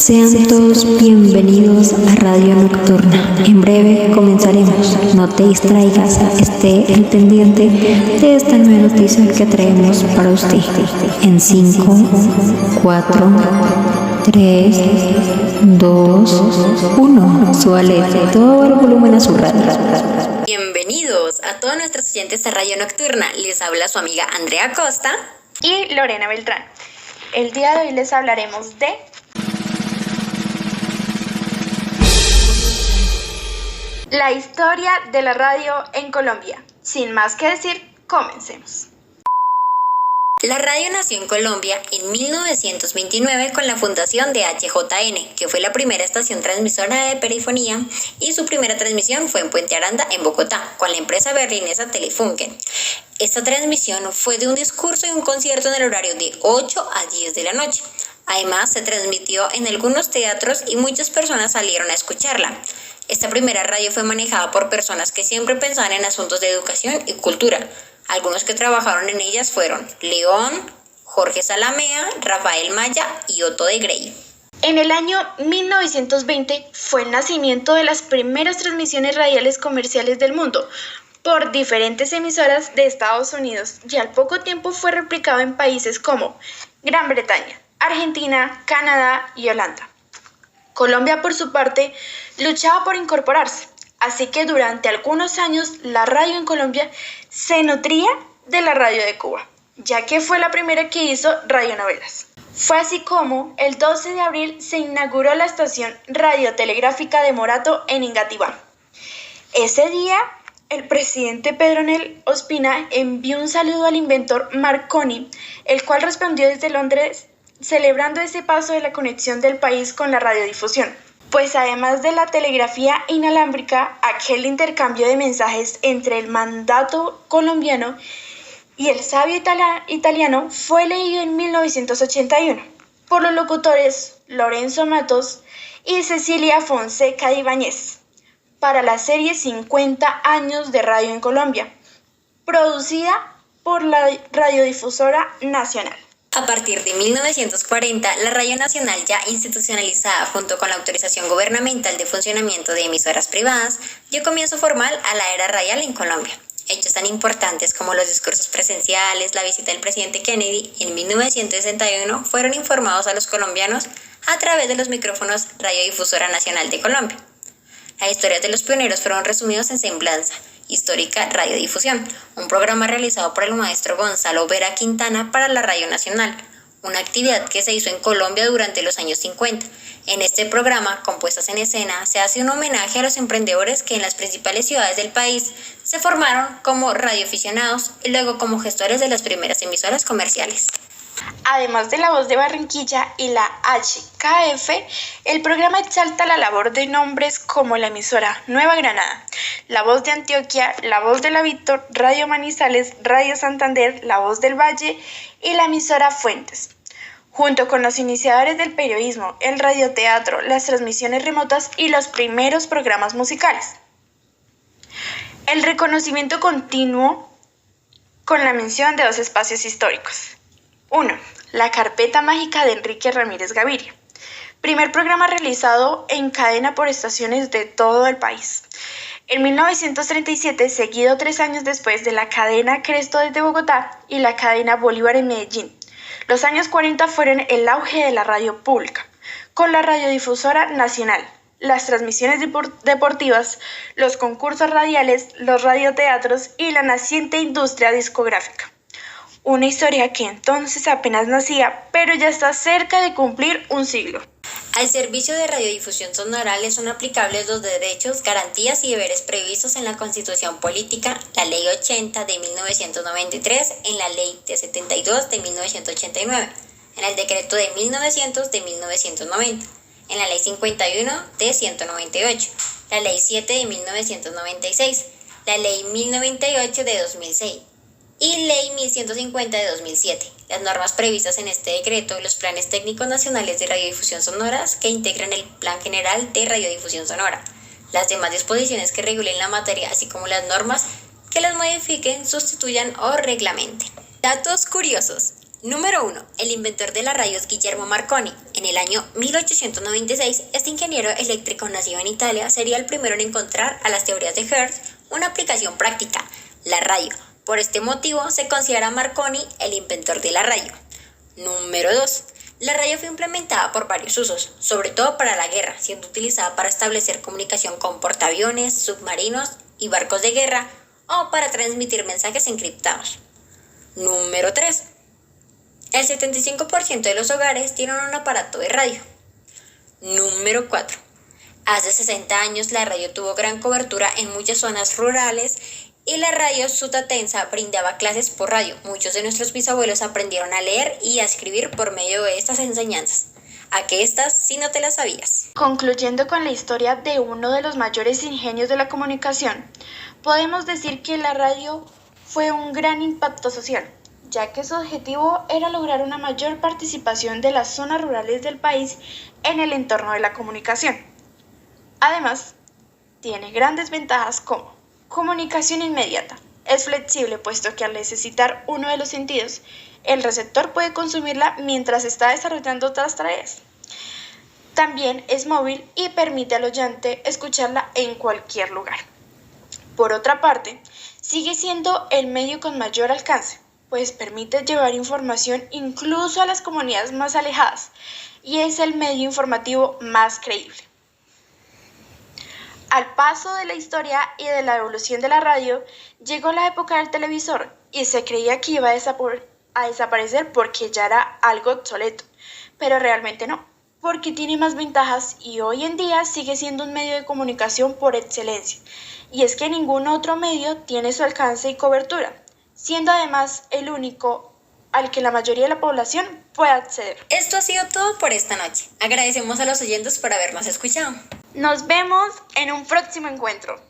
Sean todos bienvenidos a Radio Nocturna. En breve comenzaremos. No te distraigas, esté al pendiente de esta nueva noticia que traemos para usted. En 5, 4, 3, 2, 1. Súbale todo el volumen a su radio. Bienvenidos a todos nuestros oyentes de Radio Nocturna. Les habla su amiga Andrea Costa y Lorena Beltrán. El día de hoy les hablaremos de la historia de la radio en Colombia. Sin más que decir, comencemos. La radio nació en Colombia en 1929 con la fundación de HJN, que fue la primera estación transmisora de perifonía, y su primera transmisión fue en Puente Aranda, en Bogotá, con la empresa berlinesa Telefunken. Esta transmisión fue de un discurso y un concierto en el horario de 8 a 10 de la noche. Además, se transmitió en algunos teatros y muchas personas salieron a escucharla. Esta primera radio fue manejada por personas que siempre pensaban en asuntos de educación y cultura. Algunos que trabajaron en ellas fueron León, Jorge Salamea, Rafael Maya y Otto de Grey. En el año 1920 fue el nacimiento de las primeras transmisiones radiales comerciales del mundo por diferentes emisoras de Estados Unidos, y al poco tiempo fue replicado en países como Gran Bretaña, Argentina, Canadá y Holanda. Colombia, por su parte, luchaba por incorporarse, así que durante algunos años la radio en Colombia se nutría de la radio de Cuba, ya que fue la primera que hizo radionovelas. Fue así como el 12 de abril se inauguró la estación radiotelegráfica de Morato en Engativá. Ese día, el presidente Pedro Nel Ospina envió un saludo al inventor Marconi, el cual respondió desde Londres celebrando ese paso de la conexión del país con la radiodifusión. Pues además de la telegrafía inalámbrica, aquel intercambio de mensajes entre el mandato colombiano y el sabio italiano fue leído en 1981 por los locutores Lorenzo Matos y Cecilia Fonseca de Ibáñez para la serie 50 años de radio en Colombia, producida por la Radiodifusora Nacional. A partir de 1940, la Radio Nacional, ya institucionalizada junto con la autorización gubernamental de funcionamiento de emisoras privadas, dio comienzo formal a la era radial en Colombia. Hechos tan importantes como los discursos presenciales, la visita del presidente Kennedy en 1961 fueron informados a los colombianos a través de los micrófonos Radiodifusora Nacional de Colombia. Las historias de los pioneros fueron resumidos en Semblanza Histórica Radiodifusión, un programa realizado por el maestro Gonzalo Vera Quintana para la Radio Nacional, una actividad que se hizo en Colombia durante los años 50. En este programa, con puestas en escena, se hace un homenaje a los emprendedores que en las principales ciudades del país se formaron como radioaficionados y luego como gestores de las primeras emisoras comerciales. Además de La Voz de Barranquilla y la HKF, el programa exalta la labor de nombres como la emisora Nueva Granada, La Voz de Antioquia, La Voz de la Víctor, Radio Manizales, Radio Santander, La Voz del Valle y la emisora Fuentes. Junto con los iniciadores del periodismo, el radioteatro, las transmisiones remotas y los primeros programas musicales. El reconocimiento continuo con la mención de 2 espacios históricos. 1. La carpeta mágica de Enrique Ramírez Gaviria. Primer programa realizado en cadena por estaciones de todo el país. En 1937, seguido 3 años después de la cadena Cresto desde Bogotá y la cadena Bolívar en Medellín. Los años 40 fueron el auge de la radio pública, con la Radiodifusora Nacional, las transmisiones deportivas, los concursos radiales, los radioteatros y la naciente industria discográfica. Una historia que entonces apenas nacía, pero ya está cerca de cumplir un siglo. Al servicio de radiodifusión sonora le son aplicables los derechos, garantías y deberes previstos en la Constitución Política, la Ley 80 de 1993, en la Ley de 72 de 1989, en el Decreto de 1900 de 1990, en la Ley 51 de 198, la Ley 7 de 1996, la Ley 1098 de 2006, y Ley 1150 de 2007, las normas previstas en este decreto, los planes técnicos nacionales de radiodifusión sonoras que integran el Plan General de Radiodifusión Sonora, las demás disposiciones que regulen la materia, así como las normas que las modifiquen, sustituyan o reglamenten. Datos curiosos. Número 1. El inventor de la radio es Guillermo Marconi. En el año 1896, este ingeniero eléctrico nacido en Italia sería el primero en encontrar a las teorías de Hertz una aplicación práctica, la radio. Por este motivo se considera a Marconi el inventor de la radio. Número 2. La radio fue implementada por varios usos, sobre todo para la guerra, siendo utilizada para establecer comunicación con portaaviones, submarinos y barcos de guerra o para transmitir mensajes encriptados. Número 3. El 75% de los hogares tienen un aparato de radio. Número 4. Hace 60 años la radio tuvo gran cobertura en muchas zonas rurales y la radio sutatensa brindaba clases por radio. Muchos de nuestros bisabuelos aprendieron a leer y a escribir por medio de estas enseñanzas. ¿A qué estas si no te las sabías? Concluyendo con la historia de uno de los mayores ingenios de la comunicación, podemos decir que la radio fue un gran impacto social, ya que su objetivo era lograr una mayor participación de las zonas rurales del país en el entorno de la comunicación. Además, tiene grandes ventajas como comunicación inmediata. Es flexible puesto que al necesitar uno de los sentidos, el receptor puede consumirla mientras está desarrollando otras tareas. También es móvil y permite al oyente escucharla en cualquier lugar. Por otra parte, sigue siendo el medio con mayor alcance, pues permite llevar información incluso a las comunidades más alejadas y es el medio informativo más creíble. Al paso de la historia y de la evolución de la radio, llegó la época del televisor y se creía que iba a desaparecer porque ya era algo obsoleto, pero realmente no, porque tiene más ventajas y hoy en día sigue siendo un medio de comunicación por excelencia, y es que ningún otro medio tiene su alcance y cobertura, siendo además el único al que la mayoría de la población puede acceder. Esto ha sido todo por esta noche. Agradecemos a los oyentes por habernos escuchado. Nos vemos en un próximo encuentro.